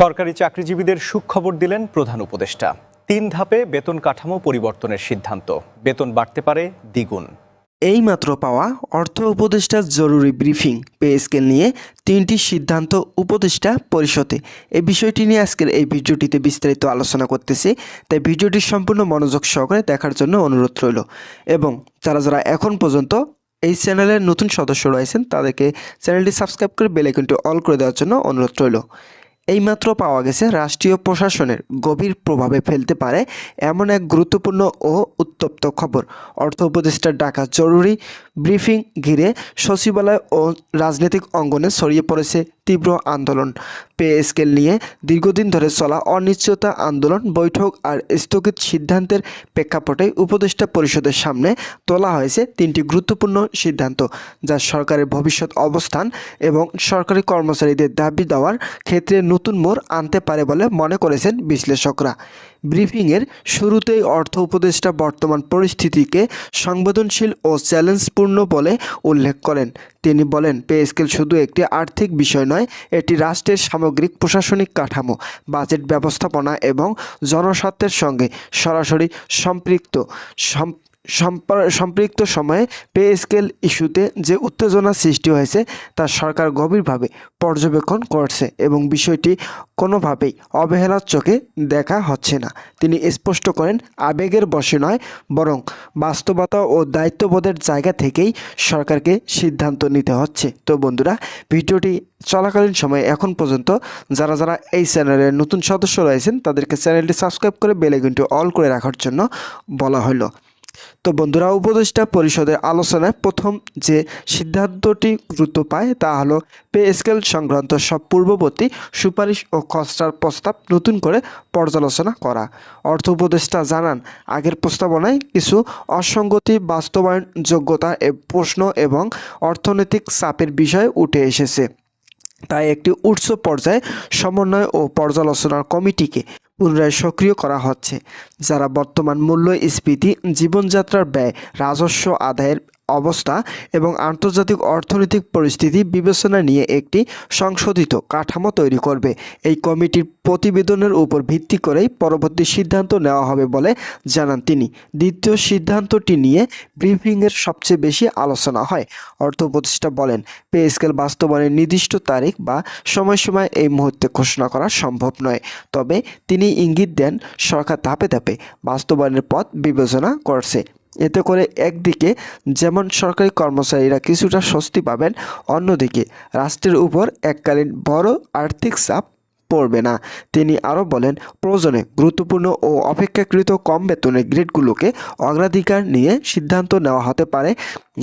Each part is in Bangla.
সরকারি চাকরিজীবীদের সুখবর দিলেন প্রধান উপদেষ্টা। ৩ ধাপে বেতন কাঠামো পরিবর্তনের সিদ্ধান্ত, বেতন বাড়তে পারে দ্বিগুণ। এইমাত্র পাওয়া অর্থ উপদেষ্টার জরুরি ব্রিফিং, পে স্কেল নিয়ে 3টি সিদ্ধান্ত উপদেষ্টা পরিষদে। এই বিষয়টি নিয়ে আজকের এই ভিডিওটিতে বিস্তারিত আলোচনা করতেছি, তাই ভিডিওটি সম্পূর্ণ মনোযোগ সহকারে দেখার জন্য অনুরোধ রইল। এবং যারা যারা এখন পর্যন্ত এই চ্যানেলের নতুন সদস্য রয়েছেন তাদেরকে চ্যানেলটি সাবস্ক্রাইব করে বেল আইকনটি অল করে দেওয়ার জন্য অনুরোধ রইল। এইমাত্র পাওয়া গেছে রাষ্ট্রীয় প্রশাসনের গভীর প্রভাবে ফেলতে পারে এমন এক গুরুত্বপূর্ণ ও উত্তপ্ত খবর। অর্থ উপদেষ্টার ডাকা জরুরি ব্রিফিং ঘিরে সচিবালয় ও রাজনৈতিক অঙ্গনে ছড়িয়ে পড়েছে তীব্র আন্দোলন। পে স্কেল নিয়ে দীর্ঘদিন ধরে চলা অনিশ্চয়তা আন্দোলন, বৈঠক আর স্থগিত সিদ্ধান্তের প্রেক্ষাপটে উপদেষ্টা পরিষদের সামনে তোলা হয়েছে 3টি গুরুত্বপূর্ণ সিদ্ধান্ত, যা সরকারের ভবিষ্যৎ অবস্থান এবং সরকারি কর্মচারীদের দাবি দেওয়ার ক্ষেত্রে নতুন মোড় আনতে পারে বলে মনে করেছেন বিশ্লেষকরা। ব্রিফিংয়ের শুরুতেই অর্থ উপদেষ্টা বর্তমান পরিস্থিতিকে সংবেদনশীল ও চ্যালেঞ্জপূর্ণ বলে উল্লেখ করেন। তিনি বলেন, পে স্কেল শুধু একটি আর্থিক বিষয় নয়, এটি রাষ্ট্রের সামগ্রিক প্রশাসনিক কাঠামো, বাজেট ব্যবস্থাপনা এবং জনস্বার্থের সঙ্গে সরাসরি সম্পৃক্ত সময়ে পে স্কেল ইস্যুতে যে উত্তেজনা সৃষ্টি হয়েছে তা সরকার গভীরভাবে পর্যবেক্ষণ করছে এবং বিষয়টি কোনোভাবেই অবহেলার চোখে দেখা হচ্ছে না। তিনি স্পষ্ট করেন, আবেগের বশে নয়, বরং বাস্তবতা ও দায়িত্ববোধের জায়গা থেকেই সরকারকে সিদ্ধান্ত নিতে হচ্ছে। তো বন্ধুরা, ভিডিওটি চলাকালীন সময়ে এখন পর্যন্ত যারা যারা এই চ্যানেলের নতুন সদস্য রয়েছেন তাদেরকে চ্যানেলটি সাবস্ক্রাইব করে বেল আইকনটি অল করে রাখার জন্য বলা হলো। তো বন্ধুরা, উপদেষ্টা পরিষদের আলোচনায় প্রথম যে সিদ্ধান্তটি গুরুত্ব পায় তা হলো পে স্কেল সংক্রান্ত সব পূর্ববর্তী সুপারিশ ও খসড়ার প্রস্তাব নতুন করে পর্যালোচনা করা। অর্থ উপদেষ্টা জানান, আগের প্রস্তাবনায় কিছু অসঙ্গতি, বাস্তবায়ন যোগ্যতা প্রশ্ন এবং অর্থনৈতিক চাপের বিষয় উঠে এসেছে। তাই একটি উচ্চ পর্যায়ে সমন্বয় ও পর্যালোচনার কমিটিকে পুনরায় সক্রিয় করা হচ্ছে, যারা বর্তমান মূল্যস্ফীতি, জীবনযাত্রার ব্যয়, রাজস্ব আদায়ের অবস্থা এবং আন্তর্জাতিক অর্থনৈতিক পরিস্থিতি বিবেচনা নিয়ে একটি সংশোধিত কাঠামো তৈরি করবে। এই কমিটির প্রতিবেদনের উপর ভিত্তি করেই পরবর্তী সিদ্ধান্ত নেওয়া হবে বলে জানান তিনি। দ্বিতীয় সিদ্ধান্তটি নিয়ে ব্রিফিংয়ের সবচেয়ে বেশি আলোচনা হয়। অর্থ উপদেষ্টা বলেন, পে স্কেল বাস্তবায়নের নির্দিষ্ট তারিখ বা সময়সীমা এই মুহূর্তে ঘোষণা করা সম্ভব নয়, তবে তিনি ইঙ্গিত দেন সরকার ধাপে ধাপে বাস্তবায়নের পথ বিবেচনা করছে। এতে করে একদিকে যেমন সরকারি কর্মচারীরা কিছুটা স্বস্তি পাবেন, অন্যদিকে রাষ্ট্রের উপর এককালীন বড় আর্থিক চাপ পড়বে না। তিনি আরও বলেন, প্রয়োজনে গুরুত্বপূর্ণ ও অপেক্ষাকৃত কম বেতনের গ্রেডগুলোকে অগ্রাধিকার নিয়ে সিদ্ধান্ত নেওয়া হতে পারে,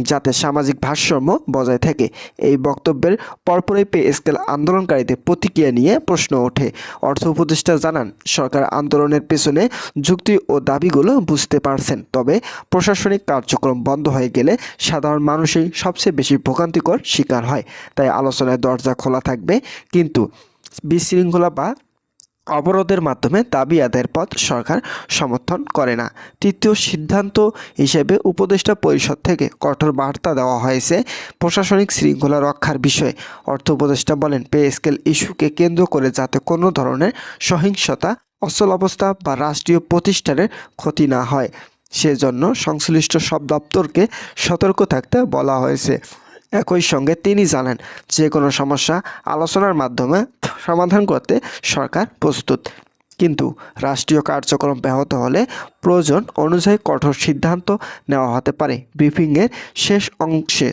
যাতে সামাজিক ভারসাম্য বজায় থাকে। এই বক্তব্যের পরপরই পে স্কেল আন্দোলনকারীদের প্রতিক্রিয়া নিয়ে প্রশ্ন ওঠে। অর্থ উপদেষ্টা জানান, সরকার আন্দোলনের পেছনে যুক্তি ও দাবিগুলো বুঝতে পারছেন, তবে প্রশাসনিক কার্যক্রম বন্ধ হয়ে গেলে সাধারণ মানুষই সবচেয়ে বেশি ভোগান্তিকর শিকার হয়। তাই আলোচনায় দরজা খোলা থাকবে, কিন্তু বিশৃঙ্খলা বা অবরোধের মাধ্যমে দাবি আদায়ের পথ সরকার সমর্থন করে না। তৃতীয় সিদ্ধান্ত হিসেবে উপদেষ্টা পরিষদ থেকে কঠোর বার্তা দেওয়া হয়েছে প্রশাসনিক শৃঙ্খলা রক্ষার বিষয়ে। অর্থ উপদেষ্টা বলেন, পে স্কেল ইস্যুকে কেন্দ্র করে যাতে কোনো ধরনের সহিংসতা, অচলাবস্থা বা রাষ্ট্রীয় প্রতিষ্ঠানের ক্ষতি না হয়, সেজন্য সংশ্লিষ্ট সব দপ্তরকে সতর্ক থাকতে বলা হয়েছে। একই সঙ্গে তিনি জানান, যে কোনো সমস্যা আলোচনার মাধ্যমে সমাধান করতে সরকার প্রস্তুত, কিন্তু রাষ্ট্রীয় কার্যক্রম ব্যাহত হলে প্রয়োজন অনুযায়ী কঠোর সিদ্ধান্ত নেওয়া হতে পারে। ব্রিফিংয়ের শেষ অংশে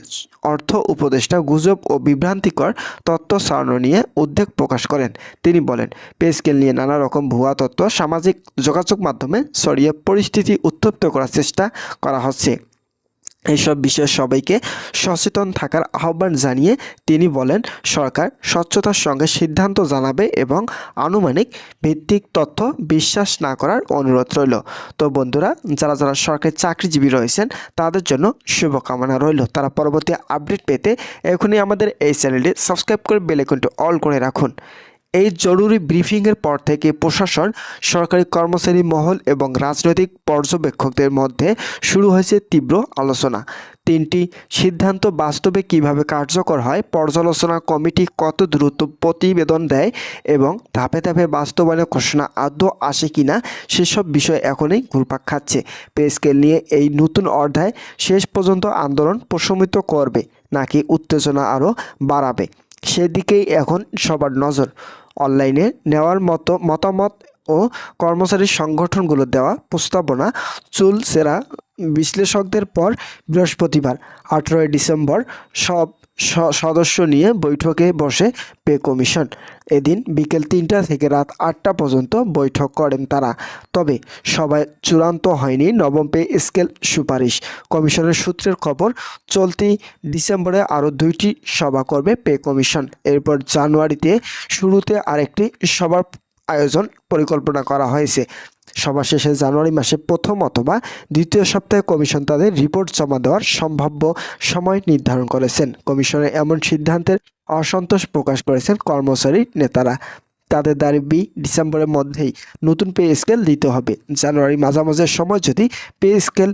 অর্থ উপদেষ্টা গুজব ও বিভ্রান্তিকর তথ্য ছড়ানো নিয়ে উদ্বেগ প্রকাশ করেন। তিনি বলেন, পে স্কেল নিয়ে নানা রকম ভুয়া তথ্য সামাজিক যোগাযোগ মাধ্যমে ছড়িয়ে পরিস্থিতি উত্তপ্ত করার চেষ্টা করা হচ্ছে। এইসব বিষয়ে সবাইকে সচেতন থাকার আহ্বান জানিয়ে তিনি বলেন, সরকার স্বচ্ছতার সঙ্গে সিদ্ধান্ত জানাবে এবং আনুমানিক ভিত্তিক তথ্য বিশ্বাস না করার অনুরোধ রইল। তো বন্ধুরা, যারা যারা সরকারি চাকরিজীবী রয়েছেন তাদের জন্য শুভকামনা রইল। তারা পরবর্তী আপডেট পেতে এখনই আমাদের এই চ্যানেলটি সাবস্ক্রাইব করে বেল আইকনটি অল করে রাখুন। এই জরুরি ব্রিফিংয়ের পর থেকে প্রশাসন, সরকারি কর্মচারী মহল এবং রাজনৈতিক পর্যবেক্ষকদের মধ্যে শুরু হয়েছে তীব্র আলোচনা। 3টি সিদ্ধান্ত বাস্তবে কিভাবে কার্যকর হয়, পর্যালোচনা কমিটি কত দ্রুত প্রতিবেদন দেয় এবং ধাপে ধাপে বাস্তবায়নের ঘোষণা আদৌ আসে কিনা সেসব বিষয় এখনই ঘুরপাক খাচ্ছে। পে স্কেল নিয়ে এই নতুন অধ্যায় শেষ পর্যন্ত আন্দোলন প্রশমিত করবে নাকি উত্তেজনা আরও বাড়াবে, সেদিকেই এখন সবার নজর। অনলাইনে নেওয়ার মতামত ও কর্মচারী সংগঠনগুলো দেওয়া প্রস্তাবনা চুলচেরা বিশ্লেষকদের পর বৃহস্পতিবার 18 ডিসেম্বর সব সদস্য নিয়ে বৈঠকে বসে পে কমিশন। এদিন বিকেল 3টা থেকে রাত 8টা পর্যন্ত বৈঠক করেন তারা। তবে সবাই চূড়ান্ত হয়নি নবম পে স্কেল সুপারিশ। কমিশনের সূত্রের খবর, চলতি ডিসেম্বরে আরও 2টি সভা করবে পে কমিশন। এরপর জানুয়ারিতে শুরুতে আরেকটি সভার আয়োজন পরিকল্পনা করা হয়েছে। সভা শেষে জানুয়ারি মাসে প্রথম অথবা দ্বিতীয় সপ্তাহে কমিশন তাদের রিপোর্ট জমা দেওয়ার সম্ভাব্য সময় নির্ধারণ করেছেন। কমিশনের এমন সিদ্ধান্তের অসন্তোষ প্রকাশ করেছেন কর্মচারী নেতারা। তাদের দাবি, ডিসেম্বরের মধ্যেই নতুন পে স্কেল দিতে হবে। জানুয়ারি মাঝামাঝির সময় যদি পে স্কেল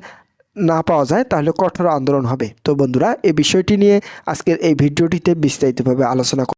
না পাওয়া যায় তাহলে কঠোর আন্দোলন হবে। তো বন্ধুরা, এই বিষয়টি নিয়ে আজকের এই ভিডিওটিতে বিস্তারিতভাবে আলোচনা